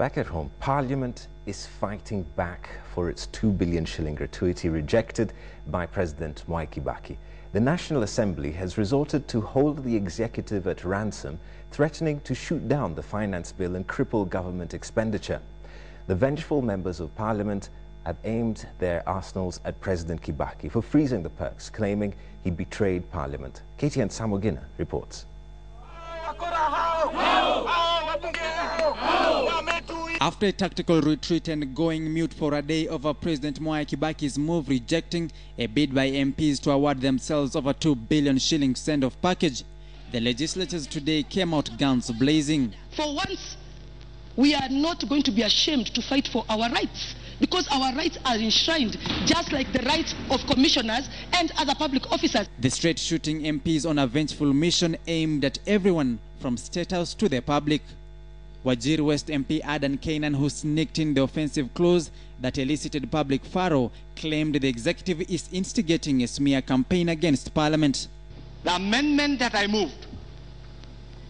Back at home, Parliament is fighting back for its 2 billion shilling gratuity rejected by President Mwai Kibaki. The National Assembly has resorted to hold the executive at ransom, threatening to shoot down the finance bill and cripple government expenditure. The vengeful members of Parliament have aimed their arsenals at President Kibaki for freezing the perks, claiming he betrayed Parliament. KTN Samogina reports. After a tactical retreat and going mute for a day over President Mwai Kibaki's move rejecting a bid by MPs to award themselves over 2 billion shilling send-off package, the legislators today came out guns blazing. For once, we are not going to be ashamed to fight for our rights, because our rights are enshrined just like the rights of commissioners and other public officers. The straight-shooting MPs on a vengeful mission aimed at everyone from State House to the public. Wajir West MP Adan Kainan, who sneaked in the offensive clause that elicited public furrow, claimed the executive is instigating a smear campaign against Parliament. The amendment that I moved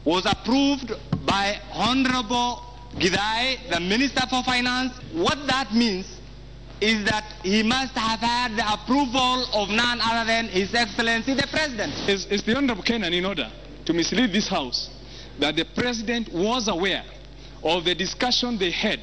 was approved by Honorable Gidai, the Minister for Finance. What that means is that he must have had the approval of none other than His Excellency the President. Is the Honorable Kainan in order to mislead this House that the President was aware of the discussion they had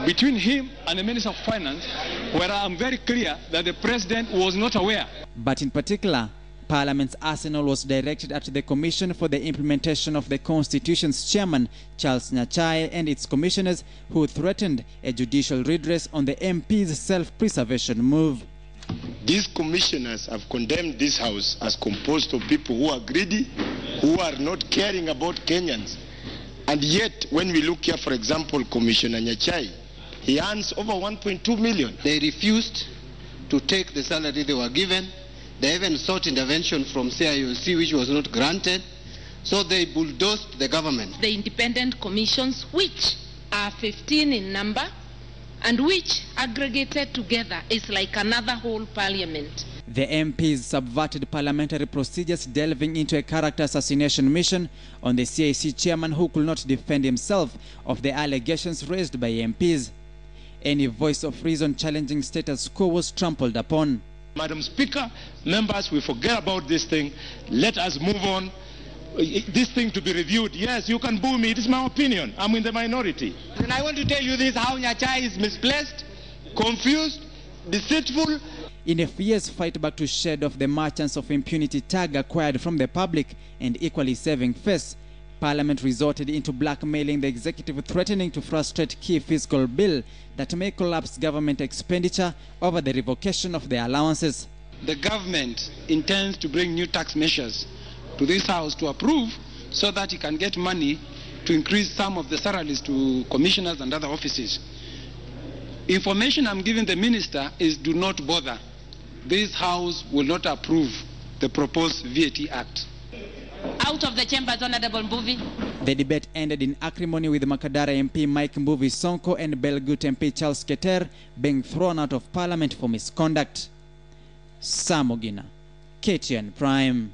between him and the Minister of Finance, where I am very clear that the President was not aware? But in particular, Parliament's arsenal was directed at the Commission for the Implementation of the Constitution's chairman, Charles Nyachai, and its commissioners, who threatened a judicial redress on the MP's self-preservation move. These commissioners have condemned this House as composed of people who are greedy, who are not caring about Kenyans. And yet, when we look here, for example, Commissioner Nyachai, he earns over 1.2 million. They refused to take the salary they were given. They even sought intervention from CIOC, which was not granted. So they bulldozed the government. The independent commissions, which are 15 in number, and which aggregated together is like another whole parliament. The MPs subverted parliamentary procedures, delving into a character assassination mission on the CIC chairman, who could not defend himself of the allegations raised by MPs. Any voice of reason challenging status quo was trampled upon. Madam Speaker, members, we forget about this thing. Let us move on. This thing to be reviewed. Yes, you can boo me. It is my opinion. I'm in the minority. And I want to tell you this, how Nyachai is misplaced, confused, deceitful. In a fierce fight back to shed off the merchants of impunity tag acquired from the public and equally saving face, Parliament resorted into blackmailing the executive, threatening to frustrate key fiscal bill that may collapse government expenditure over the revocation of the allowances. The government intends to bring new tax measures to this House to approve so that it can get money to increase some of the salaries to commissioners and other offices. Information I'm giving the Minister is do not bother. This House will not approve the proposed VAT Act. Out of the chambers, Honorable Mbuvi. The debate ended in acrimony, with Makadara MP Mike Mbuvi Sonko and Belgut MP Charles Keter being thrown out of Parliament for misconduct. Samogina, KTN Prime.